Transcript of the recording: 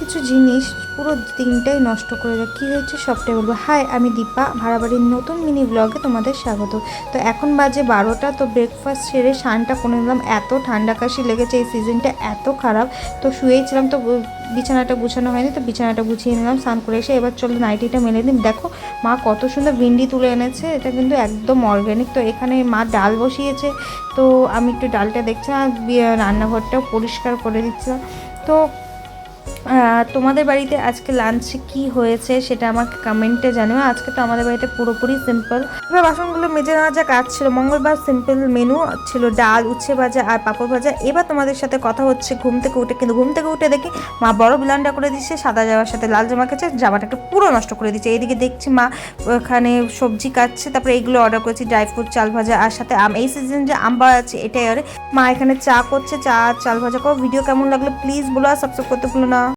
কিছু জিনিস পুরো দিনটাই নষ্ট করে দেয়। কী হয়েছে সবটাই বলবো। হাই, আমি দীপা, ভাড়াবাড়ির নতুন মিনি ব্লগে তোমাদের স্বাগত। তো এখন বাজে 12টা। তো ব্রেকফাস্ট সেরে স্নানটা করে নিলাম। এত ঠান্ডা কাশি লেগেছে, এই সিজনটা এত খারাপ। তো শুয়েছিলাম, তো বিছানাটা গুছানো হয়নি, তো বিছানাটা গুছিয়ে নিলাম স্নান করে এসে। এবার চলো নাইটিটা মেলে নিই। দেখো মা কত সুন্দর ভিন্ডি তুলে এনেছে, এটা কিন্তু একদম অর্গ্যানিক। তো এখানে মা ডাল বসিয়েছে, তো আমি একটু ডালটা দেখছিলাম, রান্নাঘরটাও পরিষ্কার করে দিচ্ছিলাম। তো তোমাদের বাড়িতে আজকে লাঞ্চে কি হয়েছে সেটা আমাকে কমেন্টে জানিও। আজকে তো আমাদের বাড়িতে পুরোপুরি সিম্পল। এবার বাসনগুলো মেজে নেওয়া যা কাজ ছিল। মঙ্গলবার সিম্পল মেনু ছিল, ডাল, উচ্ছে ভাজা আর পাঁপড় ভাজা। এবার তোমাদের সাথে কথা হচ্ছে ঘুম থেকে উঠে, কিন্তু ঘুম থেকে উঠে দেখি মা বড় ব্লান্ডার করে দিচ্ছে, সাদা জামার সাথে লাল জামা কেছে, জামাটাকে পুরো নষ্ট করে দিচ্ছে। এইদিকে দেখছি মা ওখানে সবজি কাটছে, তারপরে এইগুলো অর্ডার করেছি, ড্রাই ফ্রুট, চাল ভাজা আর সাথে আম। এই সিজন যে আম পাওয়া যাচ্ছে এটাই। আর মা এখানে চা করছে, চা চাল ভাজা করো। ভিডিও কেমন লাগলো প্লিজ বলো, আর সাবস্ক্রাইব করতে ভুলো না।